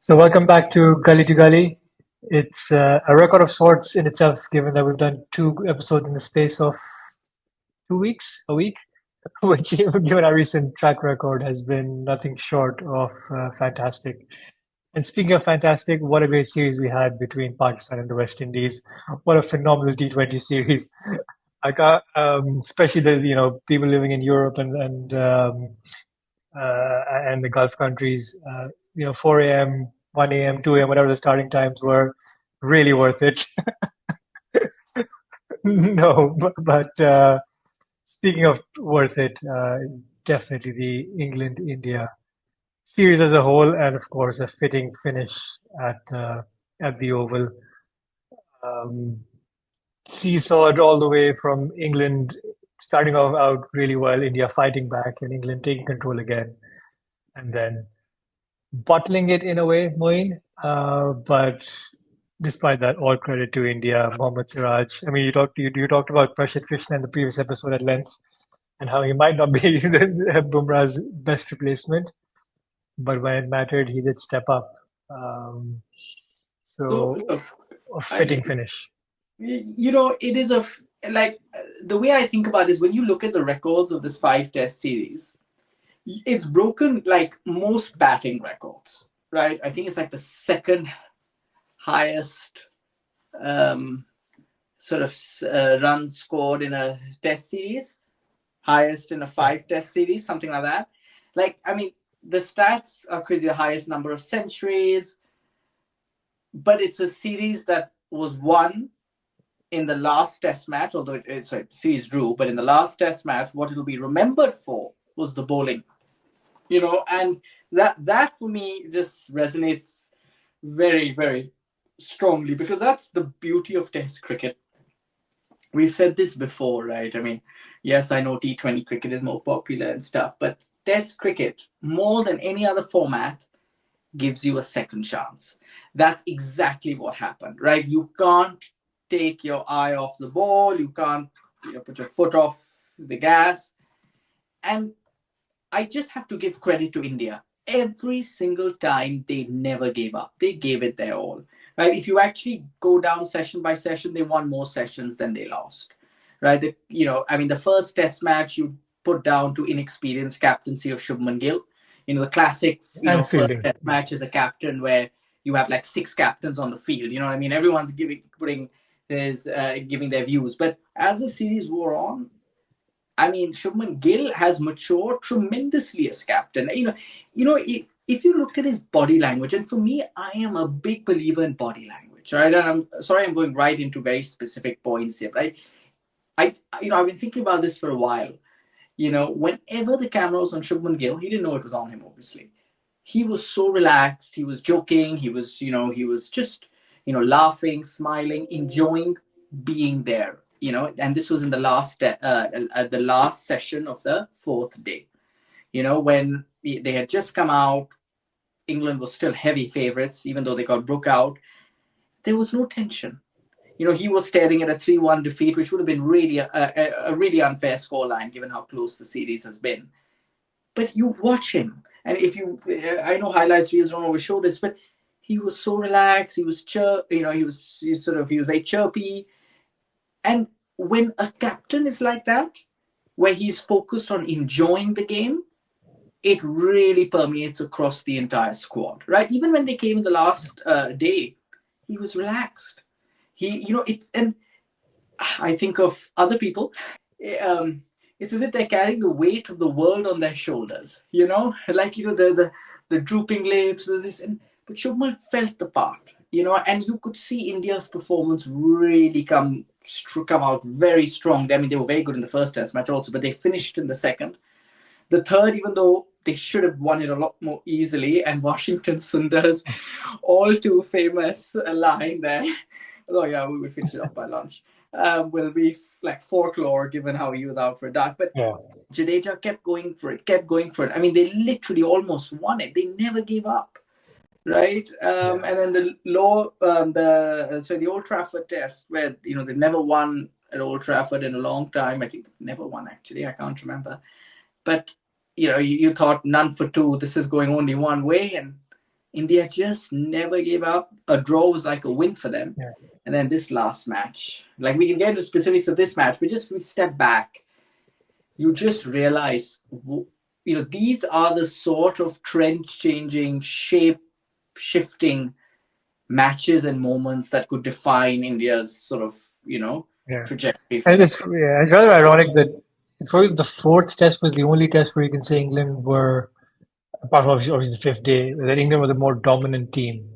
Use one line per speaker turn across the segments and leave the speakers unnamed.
So welcome back to Gully. It's a record of sorts in itself, given that we've done two episodes in the space of 2 weeks, a week, which, given our recent track record, has been nothing short of fantastic. And speaking of fantastic, what a great series we had between Pakistan and the West Indies. What a phenomenal T20 series. I got, especially the people living in Europe and the Gulf countries. 4 a.m., 1 a.m., 2 a.m., whatever the starting times were, really worth it. No, but speaking of worth it, definitely the England-India series as a whole, and of course a fitting finish at the Oval. Um, Seesawed all the way from England starting off out really well, India fighting back, and England taking control again, and then bottling it in a way, Moeen. But despite that, all credit to India, Mohammad Siraj. I mean, you talked about Prashant Krishna in the previous episode at length and how he might not be Bumrah's best replacement, but when it mattered, he did step up. Um,
So,
so
look,
a
I,
fitting finish.
it is like the way I think about it is when you look at the records of this five test series, it's broken like most batting records, right? I think it's like the second highest um, sort of runs scored in a test series, highest in a
Yeah.
five test series, something like that. Like, I mean, the stats are crazy, the highest number of centuries, but it's a series that was won in the last test match, although sorry, series drew, but in the last test match, what it'll be remembered for was the bowling, and that for me just resonates very, very strongly because that's the beauty of test cricket. We've said this before, right? I mean, yes, I know T20 cricket is more popular and stuff, but test cricket, more than any other format, gives you a second chance. That's exactly what happened, right? You can't take your eye off the ball. You can't, put your foot off the gas. And I just have to give credit to India. Every single time they never gave up. They gave it their all. Right? If you actually go down session by session, they won more sessions than they lost. Right? I mean, the first test match you put down to inexperienced captaincy of Shubman Gill. The classic,
And
first
fielding.
test
Yeah.
match as a captain where you have like six captains on the field. You know what I mean? Everyone's giving their views. But as the series wore on, I mean, Shubman Gill has matured tremendously as captain. If you looked at his body language, and for me, I am a big believer in body language, right? And I'm sorry, I'm going right into very specific points here, right? I've been thinking about this for a while. Whenever the camera was on Shubman Gill, he didn't know it was on him, obviously. He was so relaxed. He was joking. He was just, laughing, smiling, enjoying being there. And this was in the last session of the fourth day. When they had just come out, England was still heavy favorites, even though they got broke out. There was no tension. He was staring at a 3-1 defeat, which would have been really a really unfair scoreline given how close the series has been. But you watch him, and if you, I know highlights reels don't always show this, but he was so relaxed. He was he was very chirpy. And when a captain is like that, where he's focused on enjoying the game, it really permeates across the entire squad, right? Even when they came in the last day, he was relaxed. And I think of other people. Um, it's as if they're carrying the weight of the world on their shoulders. Like the drooping lips, this, but Shubman felt the part. And you could see India's performance really come out very strong. I mean, they were very good in the first Test match also, but they finished in the second. The third, even though they should have won it a lot more easily, and Washington Sundar's all too famous line there. Oh yeah, we will finish it off by lunch. Will be like folklore given how he was out for a duck. But
Yeah.
Jadeja kept going for it, kept going for it. I mean, they literally almost won it. They never gave up, right?
Yeah.
And then the Old Trafford test where they've never won at Old Trafford in a long time. I think they've never won actually. I can't remember. But you thought none for two. This is going only one way, and India just never gave up. A draw was like a win for them.
Yeah.
And then this last match, like we can get into specifics of this match, but just we step back, you just realize, these are the sort of trend changing, shape shifting matches and moments that could define India's sort of,
Yeah.
trajectory from
And
here.
it's rather ironic that it's probably the fourth test was the only test where you can say England were, apart from obviously the fifth day, that England were the more dominant team.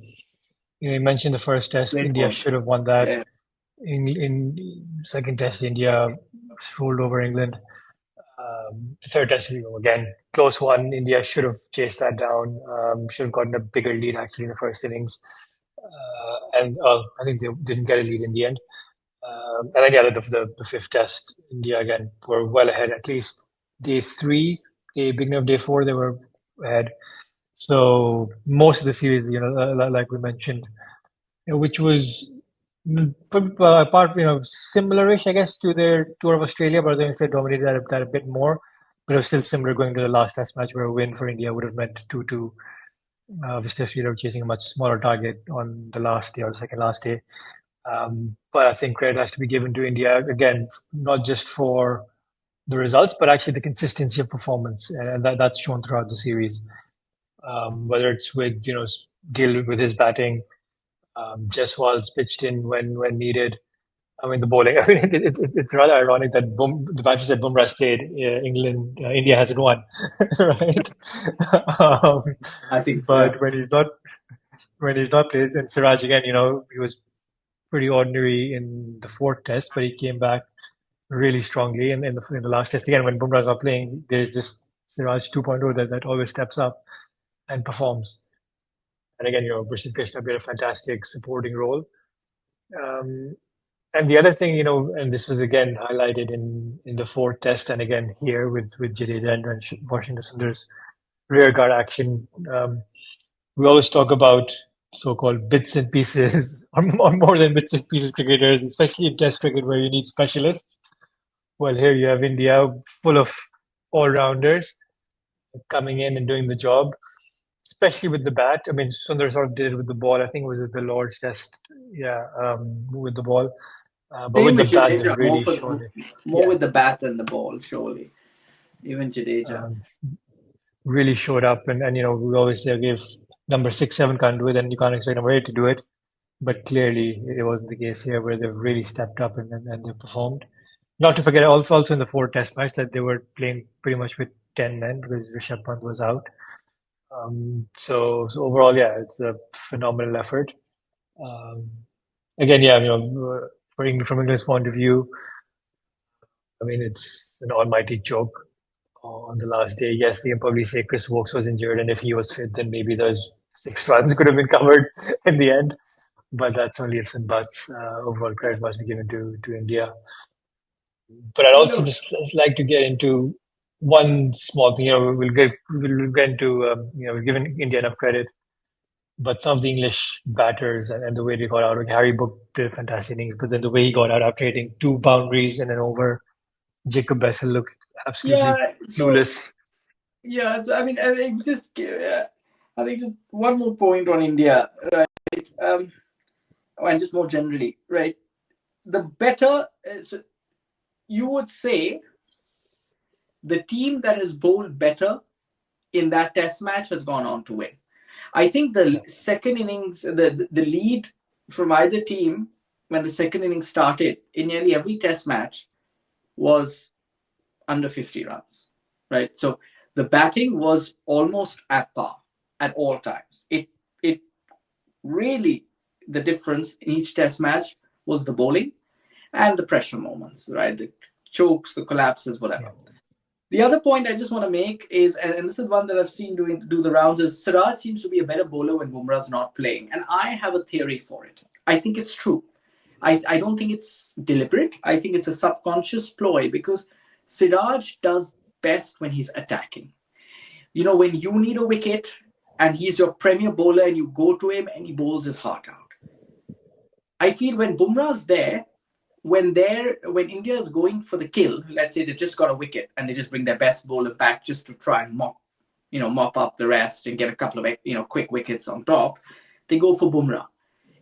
You mentioned the first test,
Great
India
point.
should have won that.
Yeah.
In second test, India rolled over England. The third test, again, close one. India should have chased that down. Should have gotten a bigger lead actually in the first innings. And I think they didn't get a lead in the end. And then, yeah, the fifth test, India again were well ahead. At least day three, day beginning of day four, they were ahead. So most of the series, like we mentioned, which was apart, similar-ish, I guess, to their tour of Australia, but I think they dominated that a bit more. But it was still similar going to the last test match where a win for India would have meant 2-2. Obviously, Australia were chasing a much smaller target on the last day or the second last day. But I think credit has to be given to India again, not just for the results, but actually the consistency of performance, and that's shown throughout the series. Whether it's with Gill with his batting, Jaiswal's pitched in when needed. I mean the bowling. I mean it's rather ironic that the matches that Bumrah's played, India hasn't won, right? um,
I think so. Yeah.
but when he's not played, and Siraj again, he was pretty ordinary in the fourth test, but he came back really strongly in the last test. Again, when Bumrah's not playing, there's just Siraj 2.0 that always steps up and performs. And again, Brishan Krishna played a fantastic supporting role. Um, and the other thing, and this was again highlighted in the fourth test, and again here with Jadeja and Washington Sundar's rear guard action. We always talk about so-called bits and pieces, or more than bits and pieces cricketers, especially in Test cricket where you need specialists. Well, here you have India full of all-rounders coming in and doing the job, especially with the bat. I mean, Sundar sort of did it with the ball. I think it was at the Lord's Test, yeah, with the ball. But
Same
with the
with
bat, they've
Jadeja,
really shown it.
more
Yeah,
with the bat than the ball, surely. Even Jadeja.
um, really showed up. And we always say, okay, if number 6, 7 can't do it, then you can't expect number 8 to do it. But clearly, it wasn't the case here where they've really stepped up and they performed. Not to forget, also in the four test match, that they were playing pretty much with 10 men because Rishabh Pant was out. So overall, yeah, it's a phenomenal effort. Um, Again, yeah, from England's point of view, I mean, it's an almighty joke on the last day. Yes, they can probably say Chris Wokes was injured, and if he was fit, then maybe those 6 runs could have been covered in the end. But that's only ifs and buts. Overall credit must be given to India. But I'd also
Look,
just like to get into one small thing. We'll get into we've given India enough credit, but some of the English batters and the way they got out. Like Harry Brook did fantastic innings, but then the way he got out after hitting 2 boundaries and an over, Jacob Bessel looked absolutely
yeah, so
clueless.
yeah, so, I think just one more point on India, right? Um, and just more generally, right? The better, so you would say the team that has bowled better in that test match has gone on to win. I think the
Yeah,
second innings, the lead from either team when the second innings started in nearly every test match was under 50 runs, right? So the batting was almost at par at all times. It really, the difference in each test match was the bowling and the pressure moments, right? The chokes, the collapses, whatever.
yeah,
The other point I just want to make is, and this is one that I've seen do the rounds, is Siraj seems to be a better bowler when Bumrah's not playing, and I have a theory for it. I think it's true. I don't think it's deliberate. I think it's a subconscious ploy because Siraj does best when he's attacking. When you need a wicket and he's your premier bowler and you go to him and he bowls his heart out. I feel when Bumrah's there, when India is going for the kill, let's say they just got a wicket and they just bring their best bowler back just to try and mock. mop up the rest and get a couple of quick wickets on top. They go for Bumrah.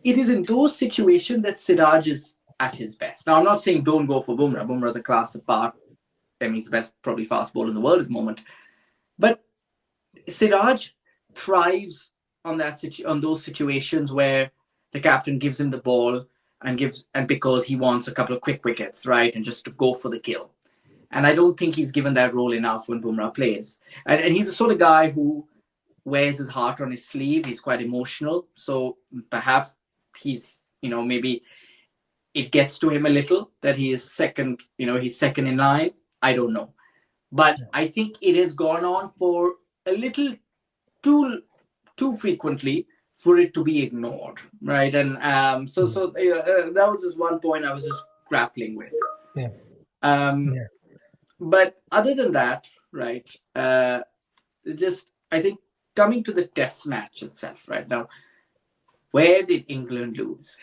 It is in those situations that Siraj is at his best. Now, I'm not saying don't go for Bumrah. Bumrah's a class apart. I mean, he's the best, probably fast bowler in the world at the moment. But Siraj thrives on on those situations where the captain gives him the ball and because he wants a couple of quick wickets, right, and just to go for the kill. And I don't think he's given that role enough when Bumrah plays. And he's the sort of guy who wears his heart on his sleeve. He's quite emotional, so perhaps he's maybe it gets to him a little that he is second. He's second in line. I don't know, but I think it has gone on for a little too frequently for it to be ignored, right? And that was just one point I was just grappling with.
Yeah.
Yeah. But other than that, right? Just I think coming to the Test match itself, right now, where did England lose?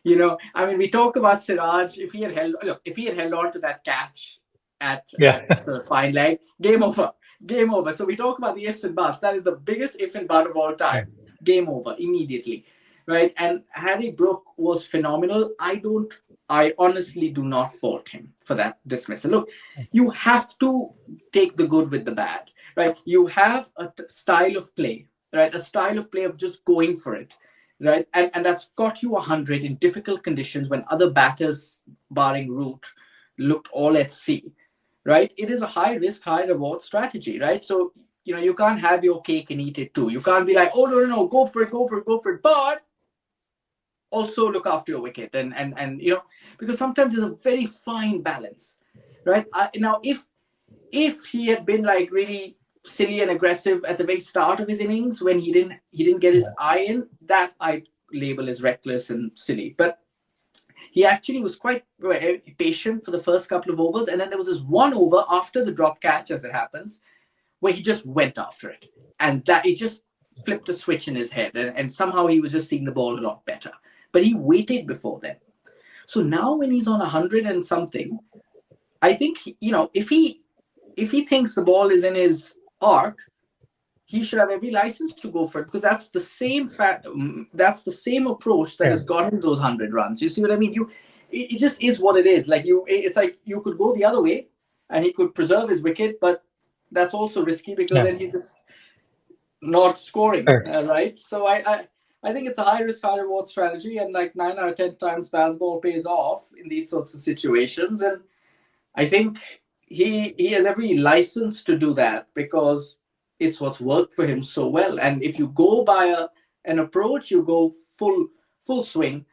I mean, we talk about Siraj. If he had held on to that catch at the fine leg, game over. Game over. So we talk about the ifs and buts. That is the biggest if and but of all time. Game over immediately, right? And Harry Brook was phenomenal. I honestly do not fault him for that dismissal. Look, you have to take the good with the bad, right? You have a style of play, right? A style of play of just going for it, right? And that's got you 100 in difficult conditions when other batters, barring Root, looked all at sea, right? It is a high risk, high reward strategy, right? So, you can't have your cake and eat it too. You can't be like, oh, no, go for it. But also look after your wicket and because sometimes there's a very fine balance, right? Now, if he had been like really silly and aggressive at the very start of his innings when he didn't get his eye in, that I label as reckless and silly. But he actually was quite patient for the first couple of overs, and then there was this one over after the drop catch, as it happens, where he just went after it, and that it just flipped a switch in his head, and somehow he was just seeing the ball a lot better. But he waited before then. So now when he's on 100 and something, I think if he thinks the ball is in his arc, he should have every license to go for it, because that's the same approach that has gotten those 100 runs. You see what I mean? It just is what it is. It's like you could go the other way and he could preserve his wicket, but that's also risky because then he's just not scoring, right? So I think it's a high risk, high reward strategy, and like 9 out of 10 times baseball pays off in these sorts of situations. And I think he has every license to do that because it's what's worked for him so well. And if you go by an approach, you go full swing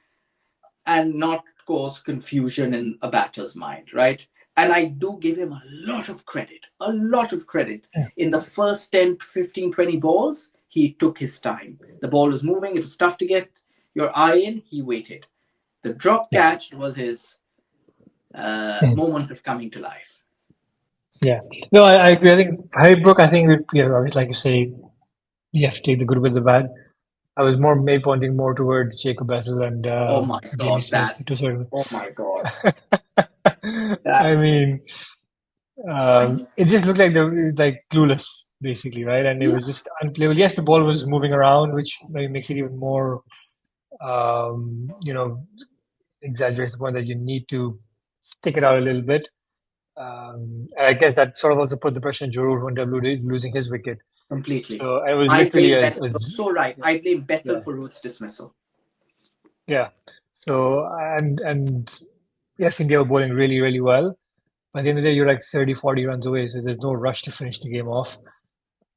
and not cause confusion in a batter's mind, right? And I do give him a lot of credit. In the first 10, 15, 20 balls, he took his time. The ball was moving. It was tough to get your eye in. He waited. The drop catch was his moment of coming to life.
Yeah. No, I agree. I think Harry Brook, I think, like you say, you have to take the good with the bad. I was maybe pointing more towards Jacob Bessel and
Oh my
Jamie
God,
Smith to sort of.
oh my God.
I mean, it just looked like they were like clueless, basically, right? And it was just unplayable. Yes, the ball was moving around, which maybe makes it even more, um, you know, exaggerates the point that you need to stick it out a little bit. And I guess that sort of also put the pressure on Giroud when W losing his wicket.
Completely.
So it was
I
literally
blame Bethel. So right. I blame Bethel
Yeah.
for Root's dismissal.
Yeah. So and yes, India were bowling really, really well. But at the end of the day, you're like 30, 40 runs away, so there's no rush to finish the game off.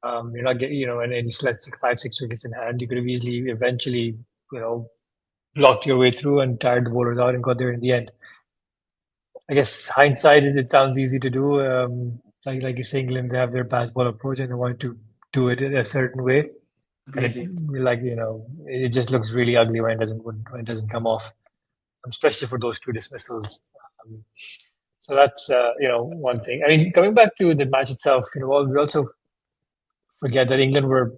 You're not getting, and you still had 5, 6 wickets in hand. You could have easily, eventually, blocked your way through and tired the bowlers out and got there in the end. I guess hindsight, it sounds easy to do. Like you say, England, they have their pass ball approach and they want to do it in a certain way. And it just looks really ugly when it doesn't come off, especially for those two dismissals. So that's one thing. I mean, coming back to the match itself, we also forget that England were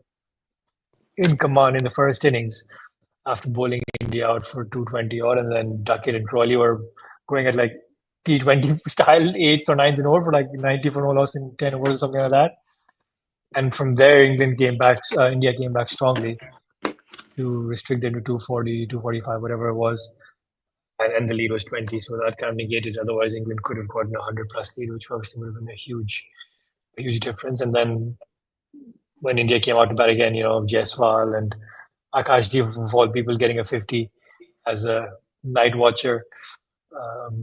in command in the first innings after bowling India out for 220 odd, and then Duckett and Crawley were going at like T20 style, eights or nines and over for like 90 for no loss in 10 overs or something like that. And from there, India came back strongly to restrict them to 240, 245, whatever it was. And the lead was 20, so that kind of negated. Otherwise, England could have gotten a 100 plus lead, which obviously would have been a huge difference. And then when India came out to bat again, Jaiswal and Akashdeep, of all people, getting a 50 as a night watcher,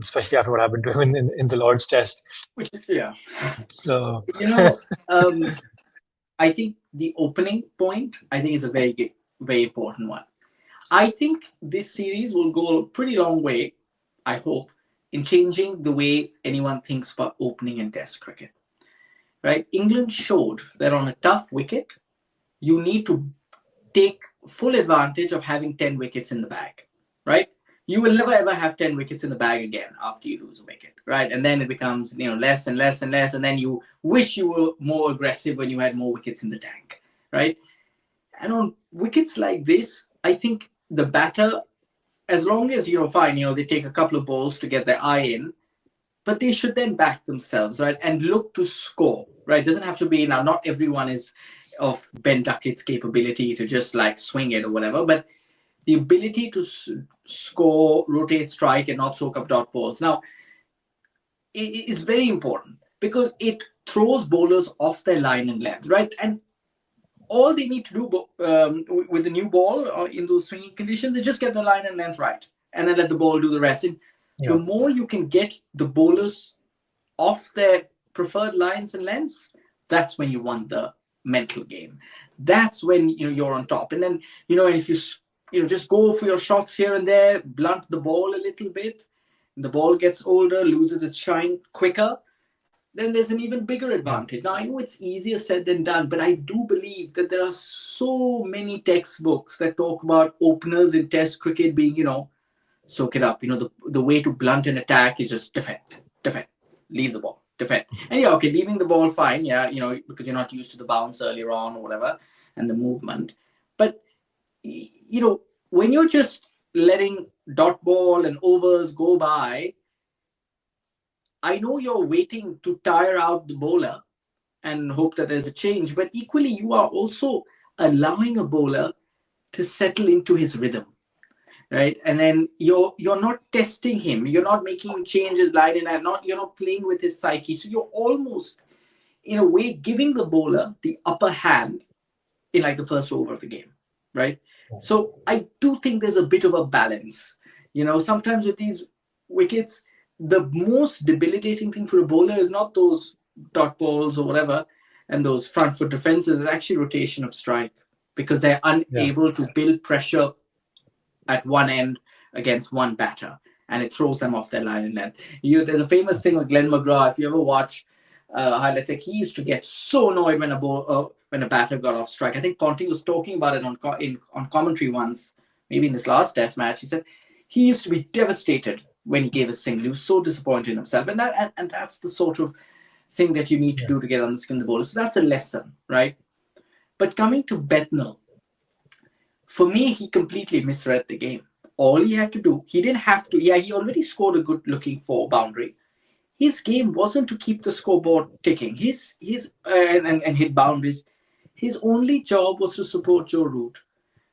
especially after what happened to him in the Lord's Test.
Which, yeah.
So,
You know, I think the opening point, I think, is a very, very important one. I think this series will go a pretty long way, I hope, in changing the way anyone thinks about opening in Test cricket. Right? England showed that on a tough wicket, you need to take full advantage of having 10 wickets in the bag. Right? You will never ever have 10 wickets in the bag again after you lose a wicket. Right? And then it becomes less and less and less. And then you wish you were more aggressive when you had more wickets in the tank. Right? And on wickets like this, I think the batter, as long as, fine, they take a couple of balls to get their eye in, but they should then back themselves, right, and look to score, right? It doesn't have to be, now not everyone is of Ben Duckett's capability to just like swing it or whatever, but the ability to score, rotate, strike, and not soak up dot balls. Now, it is very important because it throws bowlers off their line and length, right? And all they need to do with the new ball in those swinging conditions is just get the line and length right, and then let the ball do the rest. And the more you can get the bowlers off their preferred lines and lengths, that's when you won the mental game. That's when you're on top. And then and if you just go for your shots here and there, blunt the ball a little bit, and the ball gets older, loses its shine quicker, then there's an even bigger advantage. Now, I know it's easier said than done, but I do believe that there are so many textbooks that talk about openers in Test cricket being, soak it up. The way to blunt an attack is just defend, leave the ball, defend. And okay, leaving the ball, fine, because you're not used to the bounce earlier on or whatever, and the movement. But, when you're just letting dot ball and overs go by, I know you're waiting to tire out the bowler and hope that there's a change, but equally you are also allowing a bowler to settle into his rhythm, right? And then you're not testing him, you're not making changes line and you're not playing with his psyche. So you're almost, in a way, giving the bowler the upper hand in like the first over of the game, right? So I do think there's a bit of a balance. Sometimes with these wickets, the most debilitating thing for a bowler is not those dot balls or whatever and those front foot defenses. It's actually rotation of strike because they're unable to build pressure at one end against one batter, and it throws them off their line and length. There's a famous thing with Glenn McGrath. If you ever watch highlights, he used to get so annoyed when a batter got off strike. I think Ponting was talking about it on commentary once, maybe in this last Test match. He said he used to be devastated when he gave a single. He was so disappointed in himself. And that's the sort of thing that you need to do to get on the skin of the bowler. So that's a lesson, right? But coming to Bethnal, for me, he completely misread the game. All he had to do, he didn't have to. Yeah, he already scored a good-looking 4 boundary. His game wasn't to keep the scoreboard ticking. And hit boundaries. His only job was to support Joe Root,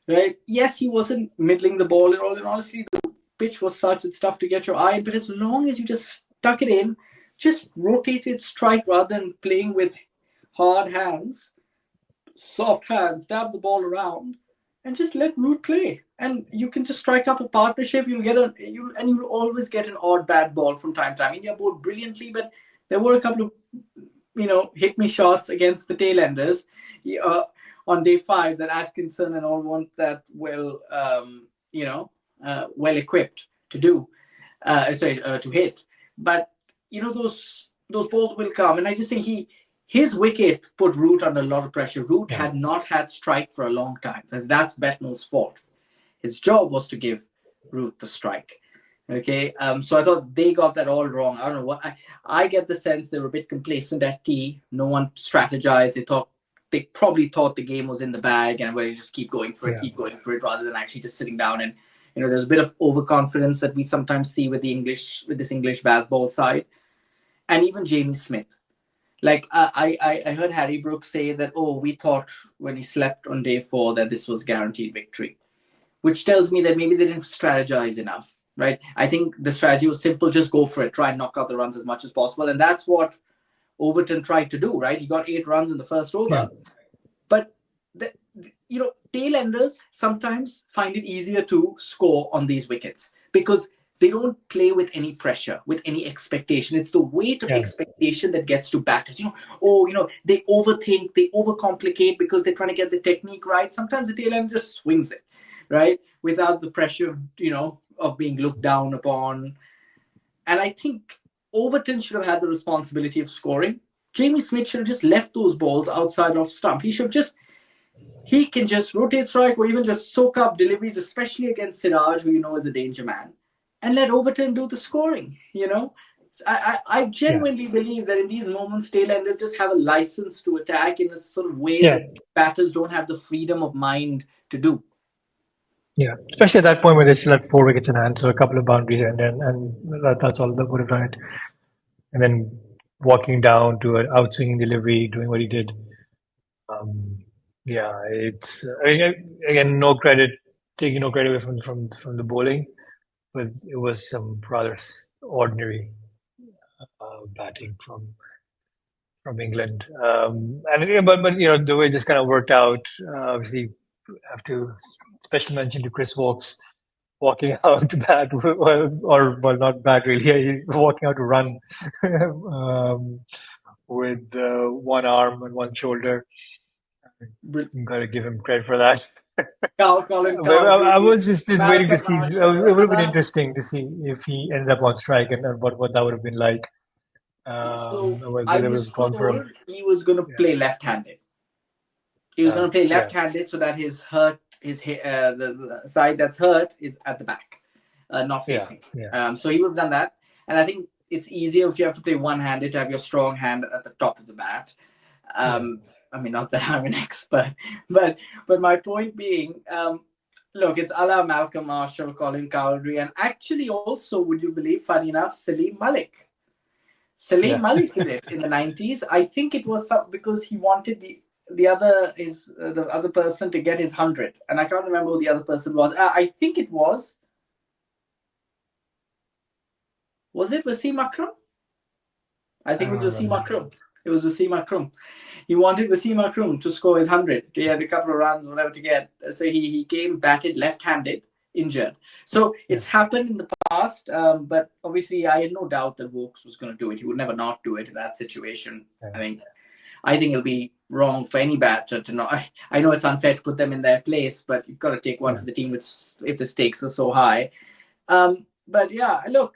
right? Yes, he wasn't middling the ball at all. And honestly, the pitch was such, it's tough to get your eye. But as long as you just stuck it in, just rotated strike rather than playing with hard hands, soft hands, stab the ball around, and just let Root play. And you can just strike up a partnership. You'll always get an odd bad ball from time to time. India bowled brilliantly, but there were a couple of hit me shots against the tailenders on day 5 that Atkinson and all weren't that well equipped to do, to hit. But those balls will come, and I just think his wicket put Root under a lot of pressure. Root had not had strike for a long time. That's Bethnal's fault. His job was to give Root the strike. Okay, so I thought they got that all wrong. I don't know what I get the sense they were a bit complacent at tea. No one strategized. They probably thought the game was in the bag and we just keep going for it, rather than actually just sitting down. And there's a bit of overconfidence that we sometimes see with this English baseball side, and even Jamie Smith. Like I heard Harry Brooks say that, oh, we thought when he slept on day 4 that this was guaranteed victory, which tells me that maybe they didn't strategize enough, right? I think the strategy was simple: just go for it, try and knock out the runs as much as possible, and that's what Overton tried to do, right? He got 8 runs in the first
Yeah,
over, but the, tail enders sometimes find it easier to score on these wickets because they don't play with any pressure, with any expectation. It's the weight of
yeah,
expectation that gets to batters. They overthink, they overcomplicate because they're trying to get the technique right. Sometimes the tail end just swings it, right, without the pressure, of being looked down upon. And I think Overton should have had the responsibility of scoring. Jamie Smith should have just left those balls outside of stump. He can just rotate strike or even just soak up deliveries, especially against Siraj, who is a danger man, and let Overton do the scoring. I
yeah,
genuinely believe that in these moments, tailenders just have a license to attack in a sort of way
yeah,
that batters don't have the freedom of mind to do.
yeah. Especially at that point when they still had 4 wickets in hand, so a couple of boundaries, and that's all that would have done it. And then walking down to an outswinging delivery, doing what he did. Um, yeah, it's again no credit, taking no credit away from the bowling, but it was some rather ordinary batting from England. And again, but the way it just kind of worked out. Obviously, have to special mention to Chris Wokes walking out to bat, well, not bat really, walking out to run with one arm and one shoulder. You got to give him credit for that.
Colin
But
Cowdrey,
I was just waiting to
Malcolm
see.
Marshall.
It would have been interesting to see if he ended up on strike and what that would have been like.
So I
Whether it would
was
have gone for him.
told he was going to
Yeah.
play left-handed. He was going to play
Yeah.
left-handed so that the side that's hurt is at the back, not
Yeah.
facing.
Yeah.
So he would have done that, and I think it's easier if you have to play one-handed to have your strong hand at the top of the bat.
Yeah.
I mean, not that I'm an expert, but my point being, look, it's a la Malcolm Marshall, Colin Cowdrey, and actually also, would you believe, funny enough, Salim Malik. Salim
Yeah.
Malik did it in the 90s. I think it was because he wanted the other person to get his 100, and I can't remember who the other person was. I think it was it Wasim Akram? I
I
think it was
don't
Wasim
remember.
Akram. It was Wasim Akram. He wanted Wasim Akram to score his 100. He had a couple of runs, whatever, to get. So he came batted left-handed, injured. So
Yeah.
it's happened in the past, but obviously I had no doubt that Vokes was going to do it. He would never not do it in that situation.
Yeah.
I think it'll be wrong for any batter to not. I know it's unfair to put them in their place, but you've got to take one
Yeah.
for the team if the stakes are so high. But yeah, look,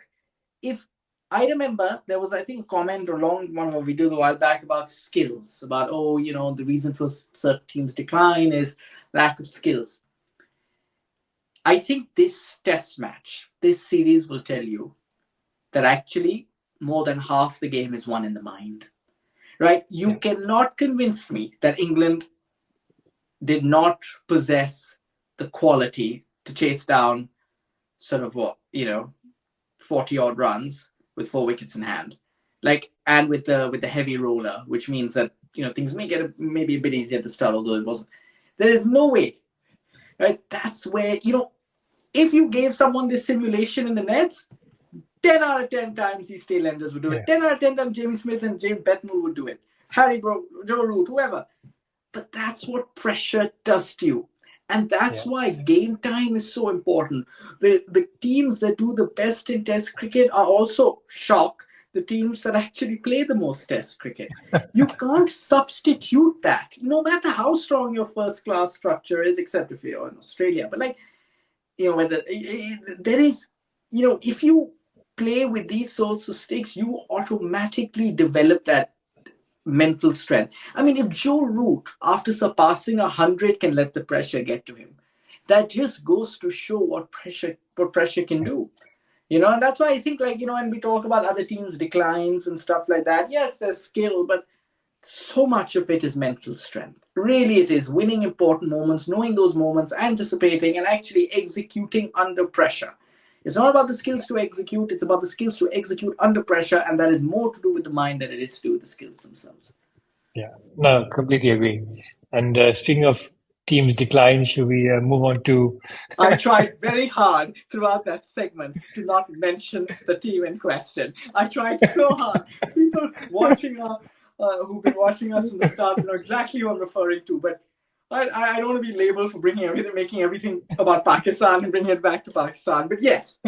if I remember there was, I think, a comment or long one of our videos a while back about skills, about, the reason for certain teams' decline is lack of skills. I think this test match, this series will tell you that actually more than half the game is won in the mind. Right? You
Yeah.
cannot convince me that England did not possess the quality to chase down sort of 40 odd runs with 4 wickets in hand, and with the heavy roller, which means that things may get maybe a bit easier at the start, although it wasn't. There is no way, right? That's where if you gave someone this simulation in the nets, 10 out of 10 times these tailenders would do it.
Yeah.
10 out of 10 times Jamie Smith and James Bethnal would do it. Joe Root, whoever. But that's what pressure does to you. And that's
Yeah.
why game time is so important. The teams that do the best in Test cricket are also shock the teams that actually play the most Test cricket. You can't substitute that, no matter how strong your first class structure is, except if you're in Australia. But whether there is, if you play with these sorts of stakes, you automatically develop that mental strength. I mean, if Joe Root, after surpassing 100, can let the pressure get to him, that just goes to show what pressure can do. And that's why I think, when we talk about other teams' declines and stuff like that, yes, there's skill, but so much of it is mental strength. Really, it is winning important moments, knowing those moments, anticipating, and actually executing under pressure. It's not about the skills to execute, it's about the skills to execute under pressure, and that is more to do with the mind than it is to do with the skills themselves.
Yeah, no, completely agree. And speaking of teams decline, should we move on to?
I tried very hard throughout that segment to not mention the team in question. I tried so hard. People watching who've been watching us from the start know exactly who I'm referring to, but I don't want to be labeled for making everything about Pakistan and bringing it back to Pakistan. But yes,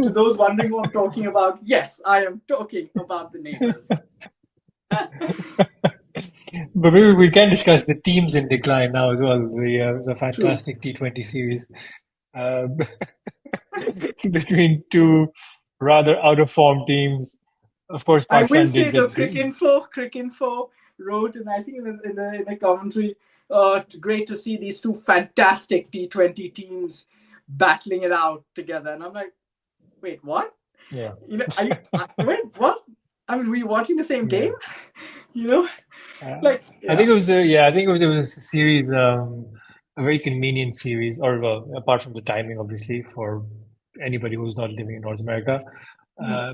to those wondering who I'm talking about, yes, I am talking about the neighbors.
But maybe we can discuss the teams in decline now as well. The
True.
fantastic T20 series um, between two rather out of form teams. Of course,
I will
Pakistan
say
did
the
the
Crick Info wrote, and I think in the commentary, great to see these two fantastic T20 teams battling it out together. And I'm like, wait, what?
yeah.
Wait, what? I mean, we watching the same
Yeah.
game? You know,
Uh,
like,
I think
yeah,
it was yeah, I think it was a series, a very convenient series, or well, apart from the timing, obviously, for anybody who's not living in North America.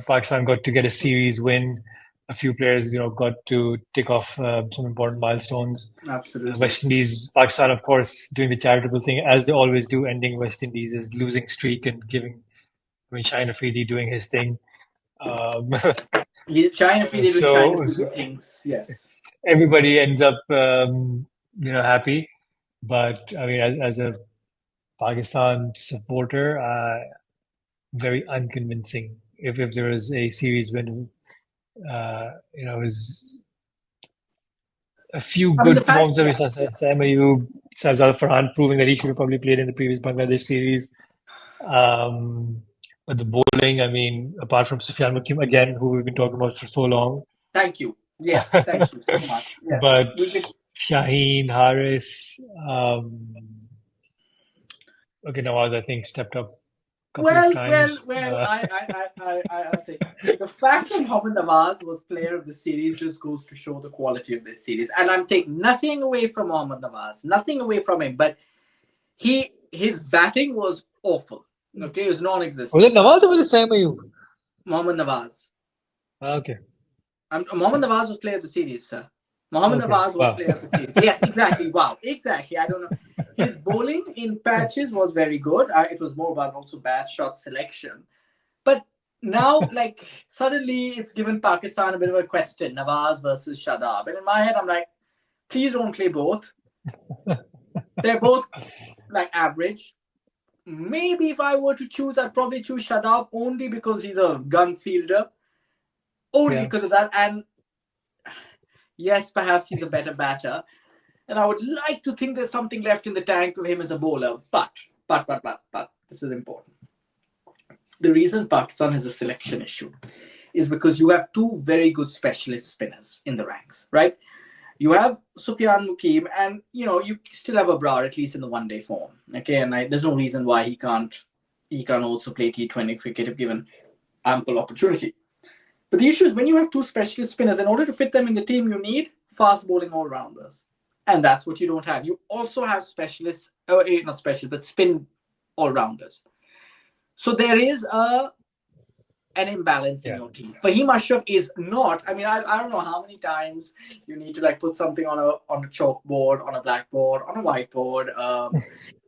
Pakistan got to get a series win. A few players, got to tick off some important milestones.
absolutely.
West Indies, Pakistan, of course, doing the charitable thing as they always do, ending West Indies' losing streak and Shine Afridi doing his thing. Um,
China Fide doing China
so,
Fide
so
things. Yes.
everybody ends up, happy. But I mean, as a Pakistan supporter, very unconvincing. If there was a series when, is a few
I mean, the
good
fact,
performances.
yeah,
We saw
yeah.
Sam Ayub, Sajjad Farhan proving that he should have probably played in the previous Bangladesh series. Um, but the bowling, I mean, apart from Sufyan Mukim again, who we've been talking about for so long,
Thank you. Yes, thank you so much. Yes,
but
we've been.
Shaheen, Haris, okay, Nawaz, I think stepped up a couple of times.
I'll say the fact that Mohammad Nawaz was player of the series just goes to show the quality of this series. And I'm taking nothing away from Mohammad Nawaz, nothing away from him, but his batting was awful. Okay, it was
Was it
non-existent.
Nawaz or was it Sam Ayub?
Mohammad Nawaz.
Okay,
Mohammad Nawaz was player of the series, sir. Mohammad
okay,
Nawaz was
wow.
player of the series. Yes, exactly. Wow, exactly. I don't know. His bowling in patches was very good. It was more about also bad shot selection. But now, like, suddenly it's given Pakistan a bit of a question, Nawaz versus Shadab. And in my head, I'm like, please don't play both. They're both, like, average. Maybe if I were to choose, I'd probably choose Shadab only because he's a gun fielder. Only
Yeah,
because of that. And yes, perhaps he's a better batter. And I would like to think there's something left in the tank of him as a bowler. But, this is important. The reason Pakistan has a selection issue is because you have two very good specialist spinners in the ranks, right? You have Sufyan Mukim, and you still have Abrar at least in the one-day form. Okay, and there's no reason why he can't also play T20 cricket if given ample opportunity. But the issue is when you have two specialist spinners, in order to fit them in the team, you need fast bowling all rounders, and that's what you don't have. You also have specialists, not specialists, but spin all rounders. So there is an imbalance in
yeah,
your team. Fahim Ashraf is not. I mean, I don't know how many times you need to like put something on a chalkboard, on a blackboard, on a whiteboard,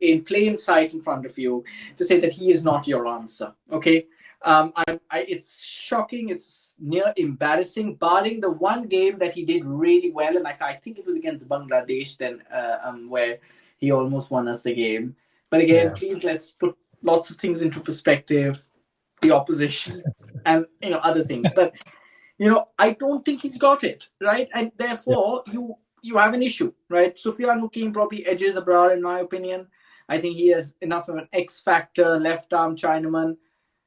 in plain sight in front of you to say that he is not your answer. Okay. It's shocking. It's near embarrassing. Barring the one game that he did really well, and like I think it was against Bangladesh, then where he almost won us the game. But again,
yeah,
please let's put lots of things into perspective, the opposition, and other things. But I don't think he's got it right, and
yeah,
therefore you have an issue, right? Sufyan Mukim probably edges Abrar in my opinion. I think he has enough of an X factor, left arm Chinaman,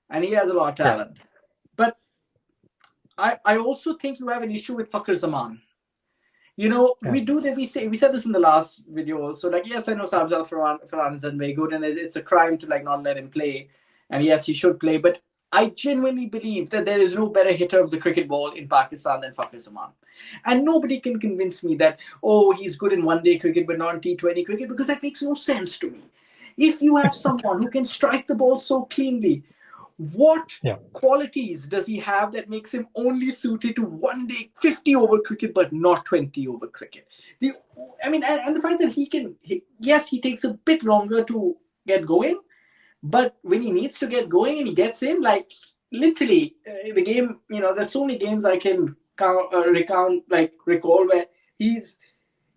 and he has a lot of
yeah,
talent. But I also think you have an issue with Fakhar Zaman.
yeah,
We said this in the last video also. Like, yes, I know Sabzal Farhan isn't very good, and it's a crime to like not let him play. And yes, he should play, but I genuinely believe that there is no better hitter of the cricket ball in Pakistan than Fakhar Zaman. And nobody can convince me that, oh, he's good in one day cricket but not in T20 cricket, because that makes no sense to me. If you have someone who can strike the ball so cleanly, what
Yeah.
qualities does he have that makes him only suited to one day 50 over cricket but not 20 over cricket? The I mean, and the fact that yes, he takes a bit longer to get going, but when he needs to get going and he gets in, like literally, the game, there's so many games I can recall where he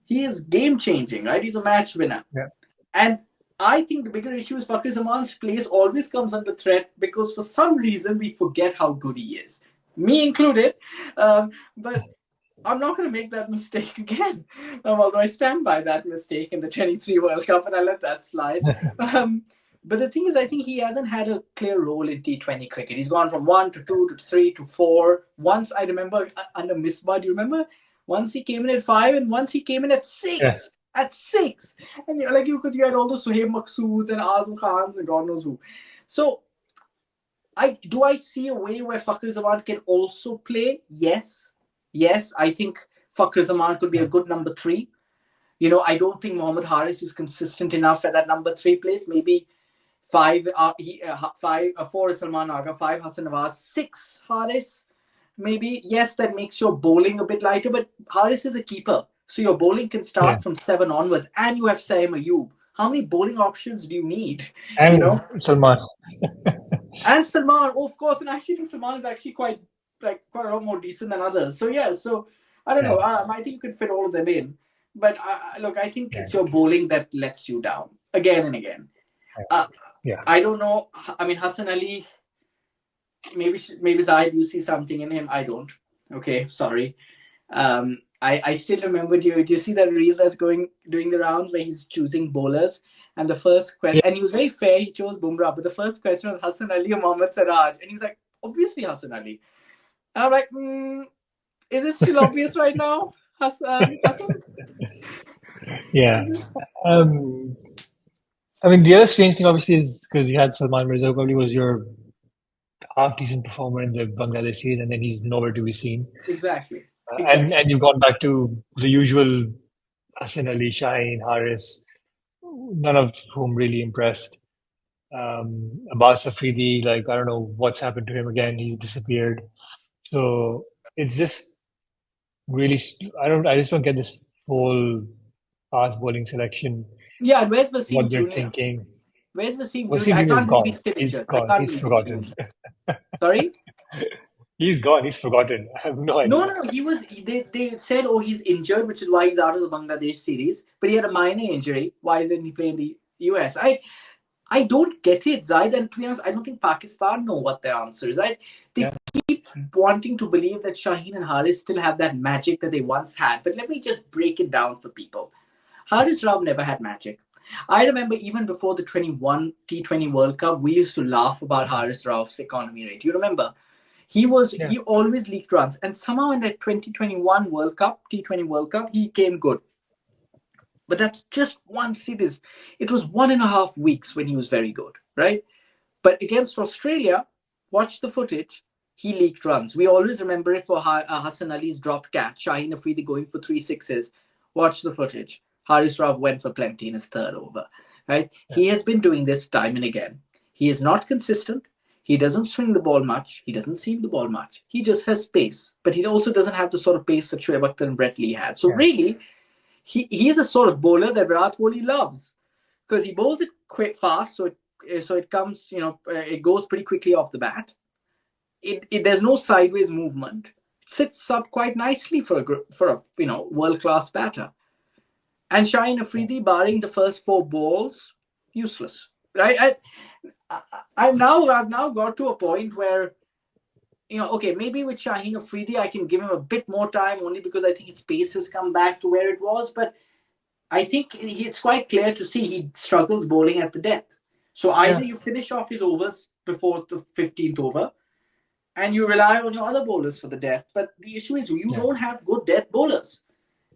is game changing, right? He's a match winner.
Yeah.
And I think the bigger issue is Fakhri Zaman's place always comes under threat because for some reason we forget how good he is, me included. But I'm not going to make that mistake again. Although I stand by that mistake in the 23 World Cup and I let that slide. But the thing is, I think he hasn't had a clear role in T20 cricket. He's gone from 1 to 2 to 3 to 4. Once I remember under Misbah, do you remember? Once he came in at 5 and once he came in at 6.
Yeah.
At 6. And because you had all those Suhaib Maqsoods and Azam Khans and God knows who. So I see a way where Fakhri Zaman can also play? Yes. Yes, I think Fakhri Zaman could be a good number 3. I don't think Mohammad Haris is consistent enough at that number 3 place. Maybe 4 is Salman Agha, 5 Hassan Nawaz, 6 Haris. Maybe, yes, that makes your bowling a bit lighter, but Haris is a keeper. So your bowling can start from 7 onwards, and you have Saim Ayub. How many bowling options do you need?
And Salman.
And Salman, of course, and I actually think Salman is actually quite a lot more decent than others. So yeah, so I don't know. I think you could fit all of them in, but look, I think it's your bowling that lets you down again and again. I don't know. I mean, Hassan Ali. Maybe Zahid, you see something in him. I don't. Okay, sorry. I still remember. Do you see that reel that's doing the rounds where he's choosing bowlers? And the first question, and he was very fair. He chose Bumrah, but the first question was Hassan Ali or Mohammad Siraj, and he was like, obviously Hassan Ali. And I'm like, is it still obvious right now, Hassan?
Yeah. I mean, the other strange thing, obviously, is because you had Salman Mirza, who probably was your half decent performer in the Bangladesh series, and then he's nowhere to be seen.
Exactly.
And you've gone back to the usual Hassan Ali, Shaheen, Haris, none of whom really impressed. Abbas Afridi, like, I don't know what's happened to him again. He's disappeared. So it's just really, I just don't get this whole fast bowling selection.
Yeah, where's Wasim
What they're
Junior?
thinking.
Where's Wasim
Wasim
Junior? I
Junior is
can't believe
gone.
he's still
He's
injured.
gone. He's forgotten.
Sorry?
He's gone. He's forgotten. I have no idea.
No. He was. They said, oh, he's injured, which is why he's out of the Bangladesh series. But he had a minor injury. Why didn't he play in the US? I don't get it, Zaid. And to be honest, I don't think Pakistan know what their answer is. Right? They keep wanting to believe that Shaheen and Haris still have that magic that they once had. But let me just break it down for people. Haris Rav never had magic. I remember even before the T20 World Cup, we used to laugh about Haris Rav's economy rate. You remember? He always leaked runs. And somehow in that 2021 World Cup, T20 World Cup, he came good. But that's just one series. It was 1.5 weeks when he was very good, right? But against Australia, watch the footage, he leaked runs. We always remember it for Hassan Ali's dropped catch, Shaheen Afridi going for 3 sixes. Watch the footage. Haris Rav went for plenty in his third over, right? Yeah. He has been doing this time and again. He is not consistent. He doesn't swing the ball much. He doesn't seam the ball much. He just has pace. But he also doesn't have the sort of pace that Shoaib Akhtar and Brett Lee had. So really, he is a sort of bowler that Virat Kohli loves. Because he bowls it quick, fast, so it comes, it goes pretty quickly off the bat. There's no sideways movement. It sits up quite nicely for a world-class batter. And Shaheen Afridi, barring the first 4 balls, useless. Right? I've now got to a point where, okay, maybe with Shaheen Afridi, I can give him a bit more time only because I think his pace has come back to where it was. But I think it's quite clear to see he struggles bowling at the death. So either you finish off his overs before the 15th over and you rely on your other bowlers for the death. But the issue is you don't have good death bowlers.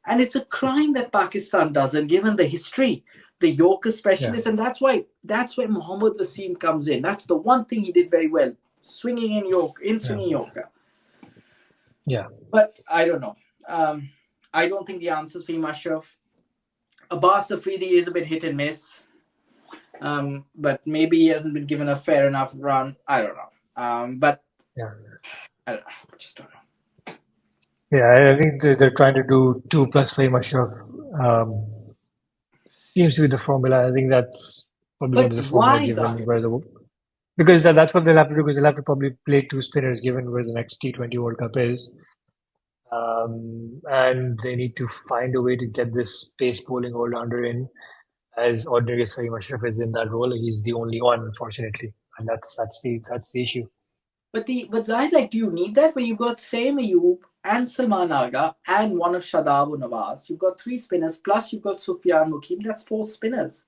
And it's a crime that Pakistan doesn't, given the history, the Yorker specialist. And that's where Mohammad Wasim comes in. That's the one thing he did very well, swinging Yorker.
Yeah.
But I don't know. I don't think the answer's Fahim Ashraf. Abbas Afridi is a bit hit and miss. But maybe he hasn't been given a fair enough run. I don't know. But
Yeah.
I don't know. I just don't know.
Yeah, I think they're trying to do 2+5 Ashraf. Um, seems to be the formula. I think that's probably going
But
to be the formula
why,
given
Zahid?
where the because that's what they'll have to do because they'll have to probably play two spinners given where the next T20 World Cup is. And they need to find a way to get this pace bowling all-rounder in. As ordinary as Saeem Ashraf is in that role, he's the only one, unfortunately, and that's the issue.
But Zahid, like, do you need that when you've got Saim Ayub and Salman Aga and one of Shadab or Nawaz? You've got three spinners plus you've got Sufyan Mukim. That's four spinners.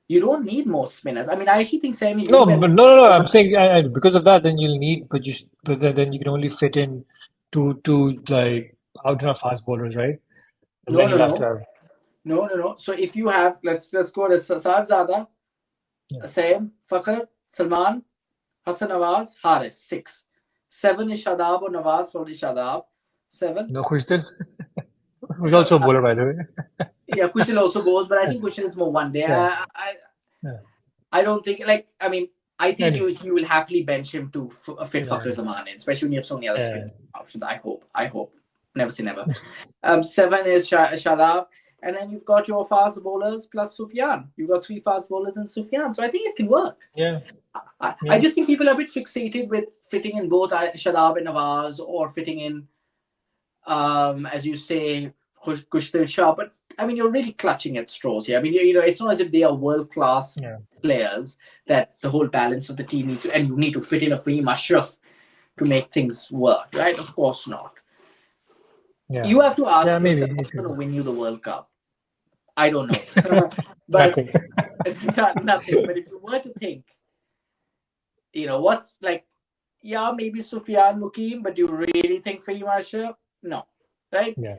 You don't need more spinners. I mean, I actually think Saim
No,
Ayub and
but no. I'm saying because of that, then you'll need, but then you can only fit in two like out and out fast bowlers, right? And
no,
then
no,
you'll have to
no,
have
no. So if you have, let's go to Saad Zada,
yeah.
Saim, Fakhr, Salman, Hassan Nawaz, Haris, six. Seven is Shadab or Nawaz, probably Shadab. Seven.
No, Khushdil, who's
Uh,
also a bowler, by the way.
yeah, Kushal also goes, but I think Kushal is more one day.
Yeah, yeah.
I don't think I mean I think
Anyway,
you will happily bench him to fit
yeah,
Fakhar Zaman in, especially when you have so many other
yeah.
spin options. I hope. Never say never. Seven is Shadab, and then you've got your fast bowlers plus Sufyan. You've got three fast bowlers and Sufyan, so I think it can work.
Yeah,
I
yeah,
just think people are a bit fixated with fitting in both Shadab and Nawaz or fitting in as you say, Kushtil Shah. But I mean, you're really clutching at straws here. I mean, it's not as if they are world class
yeah,
players that the whole balance of the team needs to, and you need to fit in a Fahim Ashraf to make things work, right? Of course not.
yeah.
You have to
Yeah,
ask
maybe
yourself
it
what's
could
going to
be.
win you the World Cup. I don't know, but
Nothing.
nothing. But if you were to think, what's like, yeah, maybe Sufyan Mukim, but do you really think Fahim Ashraf? No, right?
Yeah,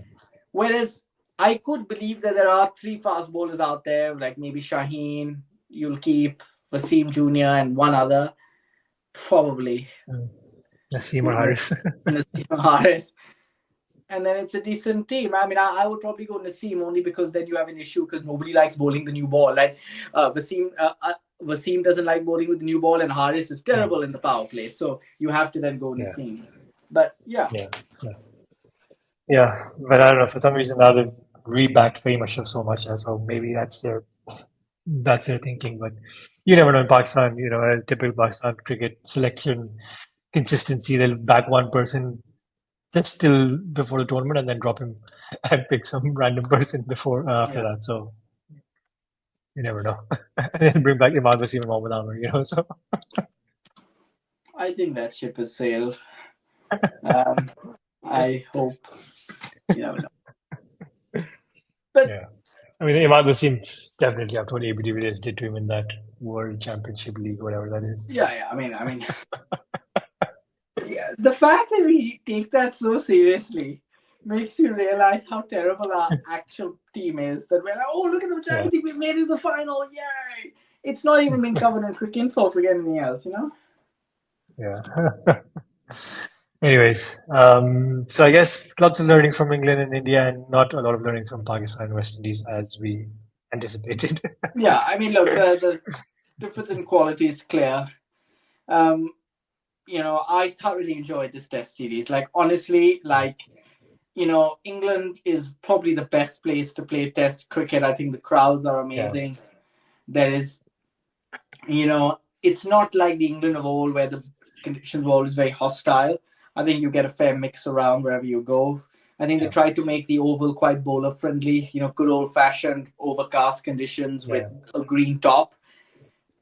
Whereas I could believe that there are three fast bowlers out there, like maybe Shaheen, you'll keep Wasim Jr. and one other, probably
mm. Naseem or
Nas-
Harris.
Naseem Haris. And then it's a decent team. I mean, I would probably go Naseem only because then you have an issue because nobody likes bowling the new ball. Like Wasim doesn't like bowling with the new ball, and Haris is
Yeah,
terrible in the power play. So you have to then go
yeah,
Naseem. But yeah,
yeah, yeah. Yeah, but I don't know. For some reason, now they've rebacked Fahim Ashraf so much, so maybe that's their thinking. But you never know in Pakistan. A typical Pakistan cricket selection consistency. They'll back one person just till before the tournament and then drop him and pick some random person before after
yeah,
that. So you never know. And then bring back Imad Wasim and Mohammad Amir. So
I think that ship has sailed. Um, I hope you never know. But
yeah, I mean Imad Wasim definitely after what ABD Villiers did to him in that World Championship League, whatever that is.
yeah. I mean, yeah. The fact that we take that so seriously makes you realize how terrible our actual team is. That we're like, oh, look at the
Yeah,
Champions League, we made it to the final, yay! It's not even been covered in Quick Info for anything else.
yeah. Anyways, so I guess lots of learning from England and India, and not a lot of learning from Pakistan and West Indies as we anticipated.
Yeah, I mean, look, the difference in quality is clear. Um, I thoroughly enjoyed this Test series. Like, honestly, England is probably the best place to play Test cricket. I think the crowds are
Yeah,
amazing. There is, it's not like the England of old where the conditions were always very hostile. I think you get a fair mix around wherever you go. I think they
yeah,
tried to make the oval quite bowler friendly, good old fashioned overcast conditions with
yeah,
a green top.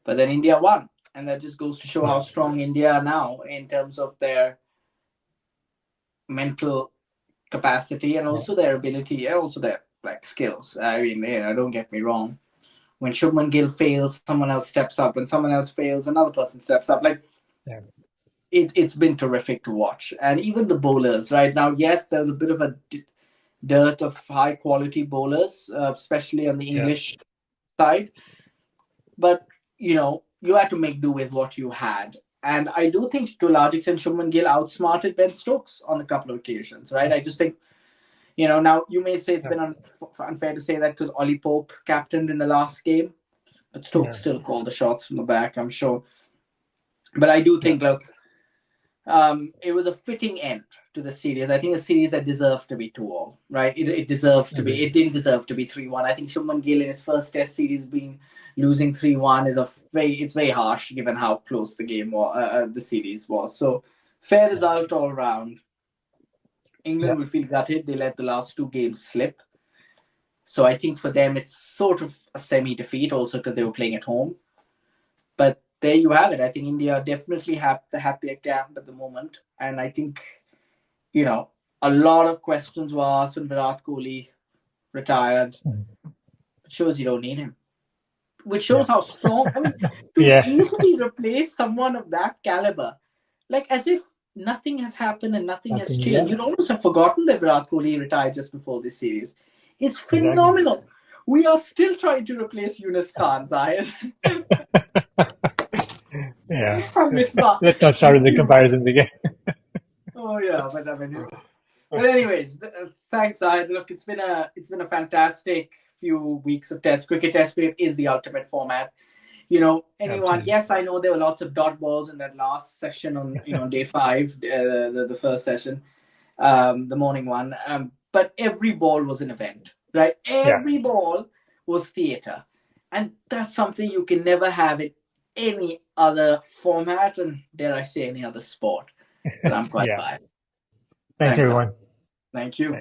But then India won. And that just goes to show
yeah,
how strong India are now in terms of their mental capacity and
yeah,
also their ability, and also their like skills. I mean, don't get me wrong. When Shubman Gill fails, someone else steps up. When someone else fails, another person steps up. Like
yeah,
it's been terrific to watch. And even the bowlers, right now, yes, there's a bit of a dearth of high quality bowlers, especially on the
yeah,
English side. But you had to make do with what you had. And I do think to a large extent Shubman Gill outsmarted Ben Stokes on a couple of occasions, right? I just think now you may say it's
yeah,
been unfair to say that because Ollie Pope captained in the last game, but Stokes
Yeah.
still called the shots from the back, I'm sure. But I do
Yeah.
think, look, it was a fitting end to the series. I think a series that deserved to be 2-all, right? It deserved to be.
Agreed.
It didn't deserve to be 3-1. I think Shubman Gill in his first Test series being losing 3-1 is it's very harsh given how close the game was, the series was. So fair result all round.
Yeah.
England will feel gutted. They let the last two games slip. So I think for them it's sort of a semi-defeat also because they were playing at home. But there you have it. I think India definitely have the happier camp at the moment. And I think, a lot of questions were asked when Virat Kohli retired. It shows you don't need him. Which
Yeah.
shows how strong. I mean, to
Yeah.
easily replace someone of that caliber, like as if nothing has happened and nothing has
Nothing.
changed.
Yeah.
You'd almost have forgotten that Virat Kohli retired just before this series. It's
Exactly.
phenomenal. We are still trying to replace Yunus Khan, Zahid.
Yeah.
And Misbah.
Let's not start with the
Misbah.
comparisons again.
Oh yeah, but I mean, but anyways, thanks, Zahid. Look, it's been a fantastic few weeks of Test cricket. Test cricket is the ultimate format. Anyone?
Absolutely.
Yes, I know there were lots of dot balls in that last session on day five, the first session, the morning one. But every ball was an event, right?
Yeah.
Every ball was theatre, and that's something you can never have in any other format, and dare I say any other sport. But I'm quite
Yeah.
biased.
Thanks,
Thanks, Zahid.
everyone.
Thank you.